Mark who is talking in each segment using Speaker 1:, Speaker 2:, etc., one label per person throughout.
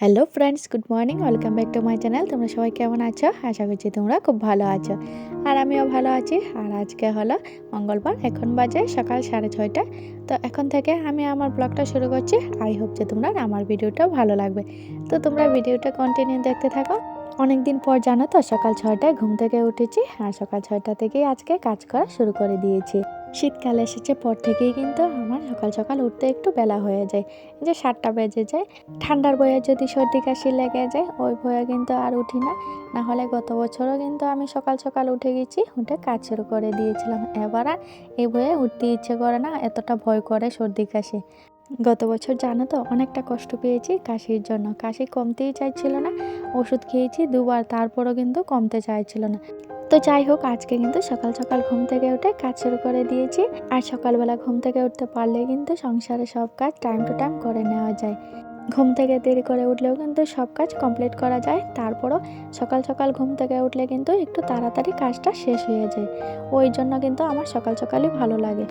Speaker 1: Hello friends, good morning. Welcome back to my channel. তোমরা সবাই কেমন আছো? আশা করছি তোমরা খুব ভালো আছো, আর আমিও ভালো আছি। আর আজকে হলো মঙ্গলবার, এখন বাজে সকাল 6:30। তো এখন থেকে আমি আমার ব্লগটা শুরু করছি। আই হোপ যে তোমরা আমার ভিডিওটা ভালো লাগবে। তো তোমরা ভিডিওটা কন্টিনিউ দেখতে থাকো। অনেক দিন পর জানো তো, সকাল 6টায় ঘুম থেকে উঠেছি, আর সকাল 6টা থেকেই আজকে কাজ করা শুরু করে দিয়েছি। শীতকাল এসেছে পর থেকেই কিন্তু আমার সকাল সকাল উঠতে একটু বেলা হয়ে যায়, এই যে 7টা বেজে যায়। ঠান্ডার বয়ে যদি সর্দি কাশি লেগে যায়, ওই ভয়ে কিন্তু আর উঠি না। না হলে গত বছরও কিন্তু আমি সকাল সকাল উঠে গেছি, উঠে কাজ শুরু করে দিয়েছিলাম। এবার আর এই ভয়ে উঠতে ইচ্ছে করে না, এতটা ভয় করে সর্দি কাশি। গত বছর জানো তো, অনেকটা কষ্ট পেয়েছি কাশির জন্য। কাশি কমতেই চাইছিল না, ওষুধ খেয়েছি 2বার, তারপরও কিন্তু কমতে চাইছিল না। তো যাই হোক, আজকে কিন্তু সকাল সকাল ঘুম থেকে উঠে কাজ শুরু করে দিয়েছি। আর সকালবেলা ঘুম থেকে উঠতে পারলে কিন্তু সংসারে সব কাজ টাইম টু টাইম করে নেওয়া যায়। ঘুম থেকে দেরি করে উঠলেও কিন্তু সব কাজ কমপ্লিট করা যায়। তারপরও সকাল সকাল ঘুম থেকে উঠলে কিন্তু একটু তাড়াতাড়ি কাজটা শেষ হয়ে যায়। ওই জন্য কিন্তু আমার সকাল সকালই ভালো লাগে।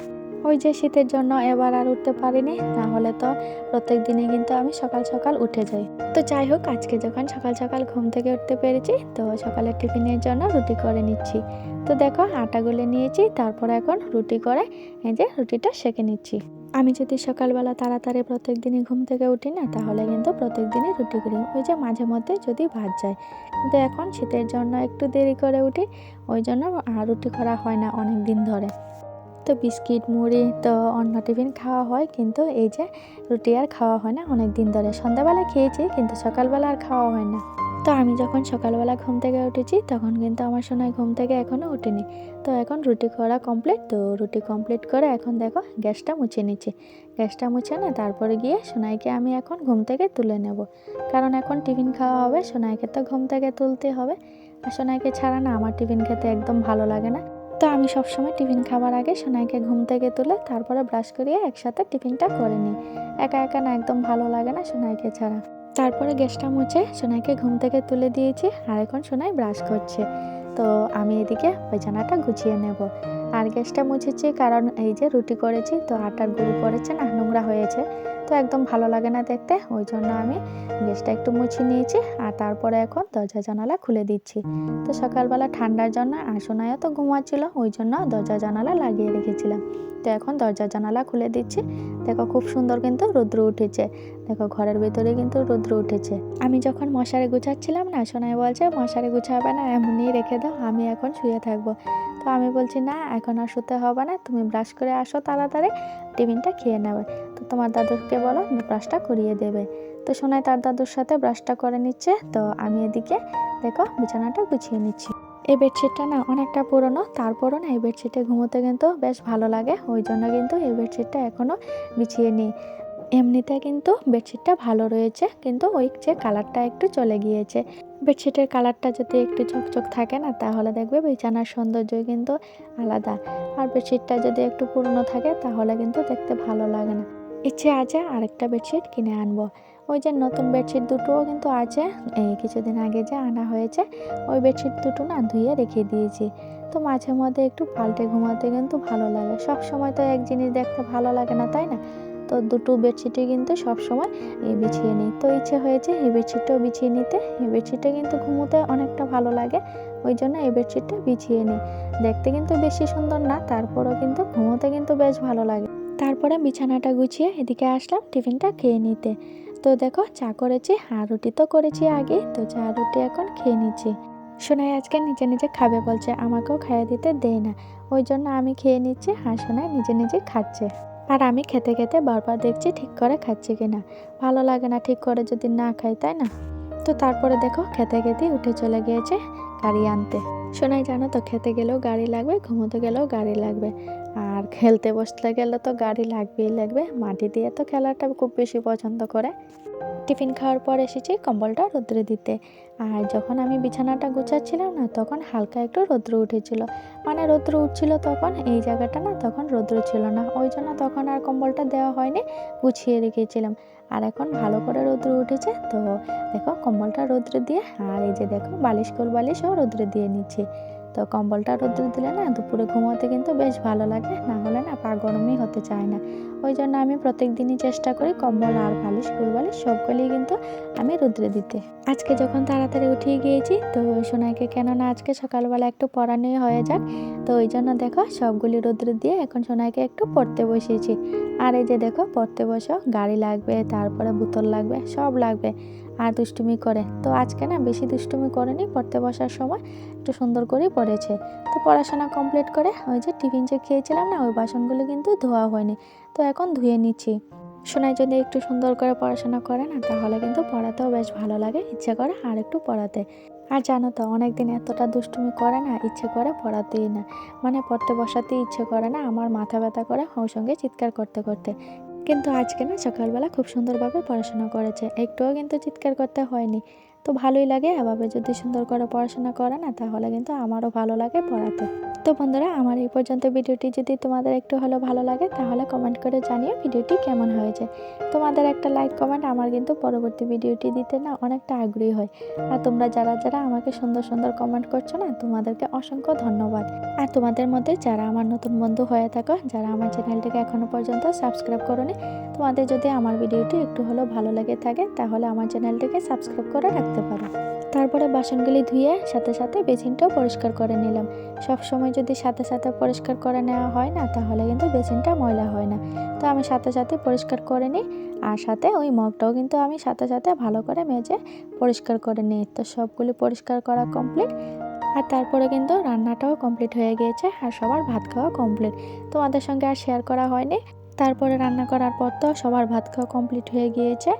Speaker 1: ওই যে শীতের জন্য এবার আর উঠতে পারিনি, না হলে তো প্রত্যেক দিনে কিন্তু আমি সকাল সকাল উঠে যাই। তো যাই হোক, আজকে যখন সকাল সকাল ঘুম থেকে উঠতে পেরেছি, তো সকালের টিফিনের জন্য রুটি করে নিচ্ছি। তো দেখো, আটা গুলে নিয়েছি, তারপর এখন রুটি করে এই যে রুটিটা সেঁকে নিচ্ছি। আমি যদি সকালবেলা তাড়াতাড়ি প্রত্যেক দিনই ঘুম থেকে উঠি না, তাহলে কিন্তু প্রত্যেক দিনই রুটি করি, ওই যে মাঝে মধ্যে যদি ভাত যায়। কিন্তু এখন শীতের জন্য একটু দেরি করে উঠি, ওই জন্য আর রুটি করা হয় না অনেক দিন ধরে। তো বিস্কিট মুড়ি তো অন্য টিফিন খাওয়া হয়, কিন্তু এই যে রুটি আর খাওয়া হয় না অনেক দিন ধরে। সন্ধ্যাবেলা খেয়েছি, কিন্তু সকালবেলা আর খাওয়া হয় না। তো আমি যখন সকালবেলা ঘুম থেকে উঠেছি, তখন কিন্তু আমার সোনাই ঘুম থেকে এখনও ওঠেনি। তো এখন রুটি করা কমপ্লিট। তো রুটি কমপ্লিট করে এখন দেখো গ্যাসটা মুছে নিচ্ছি। গ্যাসটা মুছে না, তারপরে গিয়ে সোনাইকে আমি এখন ঘুম থেকে তুলে নেব, কারণ এখন টিফিন খাওয়া হবে। সোনাইকে তো ঘুম থেকে তুলতে হবে, আর সোনাইকে ছাড়া না আমার টিফিন খেতে একদম ভালো লাগে না। তো আমি সবসময় টিফিন খাবার আগে সোনাইকে ঘুম থেকে তুলে তারপরে ব্রাশ করিয়ে একসাথে টিফিনটা করে নিই। একা একা না একদম ভালো লাগে না সোনাইকে ছাড়া। তারপরে গ্যাসটা মুছে সোনাইকে ঘুম থেকে তুলে দিয়েছি, আর এখন সোনাই ব্রাশ করছে। তো আমি এদিকে বিছানাটা গুছিয়ে নেব। আর গ্যাসটা মুছেছি কারণ এই যে রুটি করেছি, তো আটার গুঁড়ো পড়েছে না, নোংরা হয়েছে, তো একদম ভালো লাগে না দেখতে। ওই জন্য আমি গ্যাসটা একটু মুছে নিয়েছি, আর তারপরে এখন দরজা জানালা খুলে দিচ্ছি। তো সকালবেলা ঠান্ডার জন্য আর সোনাইও তো ঘুমাচ্ছিল, ওই জন্য দরজা জানালা লাগিয়ে রেখেছিলাম। তো এখন দরজা জানালা খুলে দিচ্ছি। দেখো খুব সুন্দর কিন্তু রৌদ্র উঠেছে। দেখো ঘরের ভিতরে কিন্তু রৌদ্র উঠেছে। আমি যখন মশারি গুছাচ্ছিলাম না, সোনাই বলছে মশারি গুছাবে না, এমনি রেখে দাও, আমি এখন শুয়ে থাকবো। তো আমি বলছি না, এখন আর শুতে হবে না, তুমি ব্রাশ করে আসো তাড়াতাড়ি, টিফিনটা খেয়ে নেবে। তো তোমার দাদুকে বলো ব্রাশটা করিয়ে দেবে। তো সোনাই তার দাদুর সাথে ব্রাশটা করে নিচ্ছে। তো আমি এদিকে দেখো বিছানাটা গুছিয়ে নিচ্ছি। এই বেডশিটটা না অনেকটা পুরনো, তারপরও না এই বেডশিটে ঘুমোতে কিন্তু বেশ ভালো লাগে, ওই জন্য কিন্তু এই বেডশিটটা এখনও বিছিয়ে নিই। এমনিতে কিন্তু বেডশিটটা ভালো রয়েছে, কিন্তু ওই যে কালারটা একটু চলে গিয়েছে। বেডশিটের কালারটা যদি একটু চকচক থাকে না, তাহলে দেখবে বিছানার সৌন্দর্যই কিন্তু আলাদা। আর বেডশিটটা যদি একটু পুরনো থাকে, তাহলে কিন্তু দেখতে ভালো লাগে না। ইচ্ছে আছে আরেকটা বেডশিট কিনে আনবো। ওই যে নতুন বেডশিট দুটোও কিন্তু আছে, এই কিছুদিন আগে যে আনা হয়েছে, ওই বেডশিট দুটো না ধুয়ে রেখে দিয়েছি। তো মাঝে মধ্যে একটু পাল্টে ঘুমাতে কিন্তু ভালো লাগে, সব সময় তো এক জিনিস দেখতে ভালো লাগে না, তাই না? তো দুটো বেডশিটই কিন্তু সবসময় বিছিয়ে নিই। তো ইচ্ছে হয়েছে এই বেডশিটটাও বিছিয়ে নিতে। এই বেডশিটটা কিন্তু ঘুমোতে অনেকটা ভালো লাগে, ওই জন্য এই বেডশিটটা বিছিয়ে নিই। দেখতে কিন্তু বেশি সুন্দর না, তারপরও কিন্তু ঘুমোতে কিন্তু বেশ ভালো লাগে। তারপরে বিছানাটা গুছিয়ে এদিকে আসলাম টিফিনটা খেয়ে নিতে। তো দেখো চা করেছি, আর রুটি তো করেছি আগে, তো চা রুটি এখন খেয়ে নিচ্ছি। সোনাই আজকে নিজে নিজে খাবে বলছে, আমাকেও খাইয়ে দিতে দেয় না, ওই জন্য আমি খেয়ে নিচ্ছি, আর সোনাই নিজে নিজে খাচ্ছে। আর আমি খেতে খেতে বারবার দেখছি ঠিক করে খাচ্ছি কিনা। ভালো লাগে না ঠিক করে যদি না খাই, তাই না? তো তারপরে দেখো খেতে খেতে উঠে চলে গিয়েছে গাড়ি আনতে। সোনাই জানো তো, খেতে গেলেও গাড়ি লাগবে, ঘুমোতে গেলেও গাড়ি লাগবে, আর খেলতে বসতে গেলে তো গাড়ি লাগবেই লাগবে। মাটি দিয়ে তো খেলাটা খুব বেশি পছন্দ করে। টিফিন খাওয়ার পর এসেছি কম্বলটা রোদ্রে দিতে। আর যখন আমি বিছানাটা গুছাচ্ছিলাম না, তখন হালকা একটু রৌদ্র উঠেছিল, মানে রৌদ্র উঠছিল তখন এই জায়গাটা না, তখন রৌদ্র ছিল না, ওই জন্য তখন আর কম্বলটা দেওয়া হয়নি, গুছিয়ে রেখেছিলাম। আর এখন ভালো করে রৌদ্র উঠেছে, তো দেখো কম্বলটা রৌদ্রে দিয়ে, আর এই যে দেখো বালিশ কোল বালিশও রৌদ্রে দিয়ে নিচ্ছি। তো কম্বলটা রৌদ্রে দিলে না দুপুরে ঘুমোতে কিন্তু বেশ ভালো লাগে, না হলে না পা গরমই হতে চায় না, ওই জন্য আমি প্রত্যেক দিনই চেষ্টা করি কম্বল আর বালিশ কুলবালিশ সবগুলি কিন্তু আমি রোদ্রে দিতে। আজকে যখন তাড়াতাড়ি উঠিয়ে গিয়েছি তো সোনাইকে, কেননা আজকে সকালবেলা একটু পড়ানোই হয়ে যাক, তো ওই জন্য দেখো সবগুলি রোদ্রে দিয়ে এখন সোনাইকে একটু পড়তে বসিয়েছি। আর এই যে দেখো পড়তে বসো, গাড়ি লাগবে, তারপরে বোতল লাগবে, সব লাগবে, আর দুষ্টুমি করে। তো আজকে না বেশি দুষ্টুমি করেনি, পড়তে বসার সময় একটু সুন্দর করেই পড়েছে। তো পড়াশোনা কমপ্লিট করে ওই যে টিফিন যে খেয়েছিলাম না, ওই বাসনগুলো কিন্তু ধোয়া হয়নি, তো এখন ধুয়ে নিচ্ছি। সোনাই যদি একটু সুন্দর করে পড়াশোনা করে না, তাহলে কিন্তু পড়াতেও বেশ ভালো লাগে, ইচ্ছে করে আর একটু পড়াতে। আর জানো তো অনেকদিন এতটা দুষ্টুমি করে না, ইচ্ছে করে পড়াতেই না, মানে পড়তে বসাতেই ইচ্ছে করে না, আমার মাথা ব্যথা করে ওর সঙ্গে চিৎকার করতে করতে। কিন্তু আজকে না সকালবেলা খুব সুন্দরভাবে পড়াশোনা করেছে, একটুও কিন্তু চিৎকার করতে হয়নি। তো ভালোই লাগে, এভাবে যদি সুন্দর করে পড়াশোনা করে না, তাহলে কিন্তু আমারও ভালো লাগে পড়াতে। তো বন্ধুরা, আমার এই পর্যন্ত ভিডিওটি যদি তোমাদের একটু হলেও ভালো লাগে, তাহলে কমেন্ট করে জানিও ভিডিওটি কেমন হয়েছে। তোমাদের একটা লাইক কমেন্ট আমার কিন্তু পরবর্তী ভিডিওটি দিতে না অনেকটা আগ্রহী হয়। আর তোমরা যারা যারা আমাকে সুন্দর সুন্দর কমেন্ট করছো না, তোমাদেরকে অসংখ্য ধন্যবাদ। আর তোমাদের মধ্যে যারা আমার নতুন বন্ধু হয়ে থাকো, যারা আমার চ্যানেলটিকে এখনো পর্যন্ত সাবস্ক্রাইব করোনি, তোমাদের যদি আমার ভিডিওটি একটু হলেও ভালো লেগে থাকে, তাহলে আমার চ্যানেলটিকে সাবস্ক্রাইব করে রাখতে পারো। তারপরে বাসনগুলি ধুয়ে সাথে সাথে বেসিনটাও পরিষ্কার করে নিলাম। সব সময় যদি সাথে সাথে পরিষ্কার করে নেওয়া হয় না, তাহলে কিন্তু বেসিনটা ময়লা হয় না। তো আমি সাথে সাথে পরিষ্কার করে নিই, আর সাথে ওই মগটাও কিন্তু আমি সাথে সাথে ভালো করে মেজে পরিষ্কার করে নিই। তো সবগুলি পরিষ্কার করা কমপ্লিট। আর তারপরে কিন্তু রান্নাটাও কমপ্লিট হয়ে গিয়েছে, আর সবার ভাত খাওয়া কমপ্লিট। তোমাদের সঙ্গে আর শেয়ার করা হয়নি। তারপরে রান্না করার পর তো সবার ভাত খাওয়া কমপ্লিট হয়ে গিয়েছে।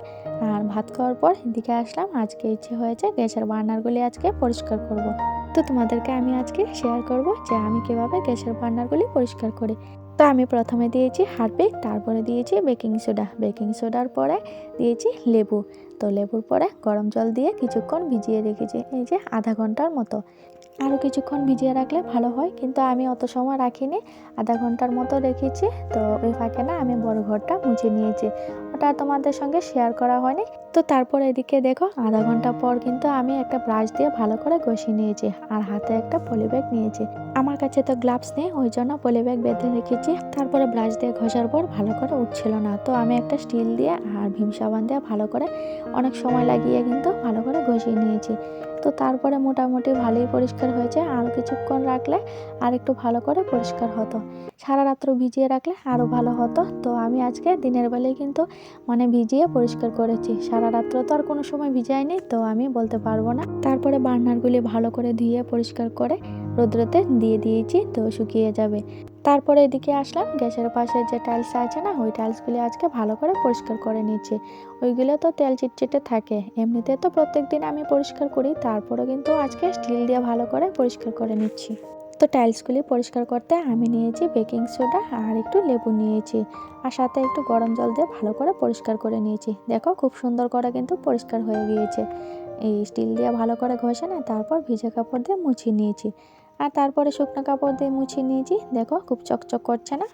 Speaker 1: আর ভাত খাওয়ার পর এদিকে আসলাম, আজকে ইচ্ছে হয়েছে গ্যাসের বার্নারগুলি আজকে পরিষ্কার করব। তো তোমাদেরকে আমি আজকে শেয়ার করব যে আমি কীভাবে গ্যাসের বার্নারগুলি পরিষ্কার করি। তো আমি প্রথমে দিয়েছি হারপিক, তারপরে দিয়েছি বেকিং সোডা, বেকিং সোডার পরে দিয়েছি লেবু। তো লেবুর পরে গরম জল দিয়ে কিছুক্ষণ ভিজিয়ে রেখেছি, এই যে আধা ঘন্টার মতো। আরও কিছুক্ষণ ভিজিয়ে রাখলে ভালো হয়, কিন্তু আমি অত সময় রাখিনি, আধা ঘন্টার মতো রেখেছি। তো ওই ফাঁকে না আমি বড় ঘরটা মুছে নিয়েছি, ওটা তোমাদের সঙ্গে শেয়ার করা হয়নি। তো তারপর এদিকে দেখো আধা ঘন্টা পর কিন্তু আমি একটা ব্রাশ দিয়ে ভালো করে ঘষে নিয়েছি, আর হাতে একটা পলিব্যাগ নিয়েছি। আমার কাছে তো গ্লাভস নেই, ওই জন্য পলিব্যাগ বেঁধে রেখেছি। তারপরে ব্রাশ দিয়ে ঘষার পর ভালো করে উঠছিল না, তো আমি একটা স্টিল দিয়ে আর ভীম সাবান দিয়ে ভালো করে অনেক সময় লাগিয়ে কিন্তু ভালো করে ঘষিয়ে নিয়েছি। তো তারপরে মোটামুটি ভালোই পরিষ্কার হয়েছে, আর কিছুক্ষণ রাখলে আর একটু ভালো করে পরিষ্কার হতো। সারা রাত্র ভিজিয়ে রাখলে আরও ভালো হতো। তো আমি আজকে দিনের বেলায় কিন্তু মানে ভিজিয়ে পরিষ্কার করেছি, সারা রাত্র তো আর কোনো সময় ভিজাইনি, তো আমি বলতে পারবো না। তারপরে বার্নারগুলি ভালো করে ধুয়ে পরিষ্কার করে রোদ্রতে দিয়ে দিয়েছি, তো শুকিয়ে যাবে। তারপরে এদিকে আসলাম, গ্যাসের পাশে যে টাইলস আছে না, ওই টাইলসগুলি আজকে ভালো করে পরিষ্কার করে নিচ্ছি। ওইগুলো তো তেল চিটচিটে থাকে, এমনিতে তো প্রত্যেক দিন আমি পরিষ্কার করি, তারপরে কিন্তু আজকে স্টিল দিয়ে ভালো করে পরিষ্কার করে নিচ্ছি। তো টাইলসগুলি পরিষ্কার করতে আমি নিয়েছি বেকিং সোডা আর একটু লেবু নিয়েছি, আর সাথে একটু গরম জল দিয়ে ভালো করে পরিষ্কার করে নিয়েছি। দেখো খুব সুন্দর করে কিন্তু পরিষ্কার হয়ে গিয়েছে। এই স্টিল দিয়ে ভালো করে ঘষে না, তারপর ভিজে কাপড় দিয়ে মুছিয়ে নিয়েছি, আর তারপরে শুকনো কাপড় দিয়ে মুছিয়ে নিয়েছি। দেখো খুব চকচক করছে না।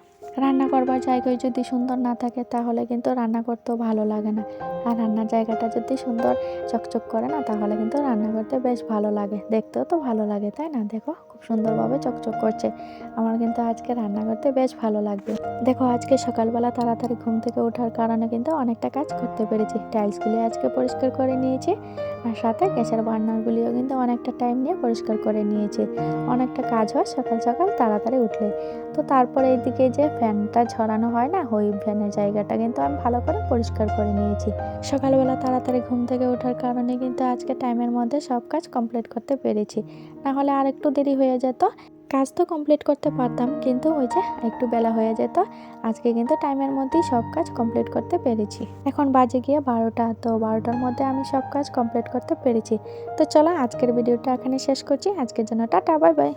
Speaker 1: রান্না করবার জায়গায় যদি সুন্দর না থাকে, তাহলে কিন্তু রান্না করতেও ভালো লাগে না। আর রান্নার জায়গাটা যদি সুন্দর চকচক করে না, তাহলে কিন্তু রান্না করতে বেশ ভালো লাগে, দেখতেও তো ভালো লাগে, তাই না? দেখো খুব সুন্দরভাবে চকচক করছে। আমার কিন্তু আজকে রান্না করতে বেশ ভালো লাগবে। দেখো আজকে সকালবেলা তাড়াতাড়ি ঘুম থেকে ওঠার কারণে কিন্তু অনেকটা কাজ করতে পেরেছি। টাইলসগুলি আজকে পরিষ্কার করে নিয়েছি, আর সাথে গ্যাসের বার্নারগুলিও কিন্তু অনেকটা টাইম নিয়ে পরিষ্কার করে নিয়েছি। অনেকটা কাজ হয় সকাল সকাল তাড়াতাড়ি উঠলে। তো তারপরে এইদিকে যে ফ্যানটা ঝরানো হয় না, ওই ফ্যানের জায়গাটা কিন্তু আমি ভালো করে পরিষ্কার করে নিয়েছি। সকালবেলা তাড়াতাড়ি ঘুম থেকে ওঠার কারণে কিন্তু আজকে টাইমের মধ্যে সব কাজ কমপ্লিট করতে পেরেছি, না হলে আর একটু দেরি হয়ে যেত। কাজ তো কমপ্লিট করতে পারতাম, কিন্তু ওই যে একটু বেলা হয়ে যেত। আজকে কিন্তু টাইমের মধ্যেই সব কাজ কমপ্লিট করতে পেরেছি। এখন বাজে গিয়ে 12টা, তো 12টার মধ্যে আমি সব কাজ কমপ্লিট করতে পেরেছি। তো চলো আজকের ভিডিওটা এখানে শেষ করছি। আজকের জন্য টাটা, বাই বাই।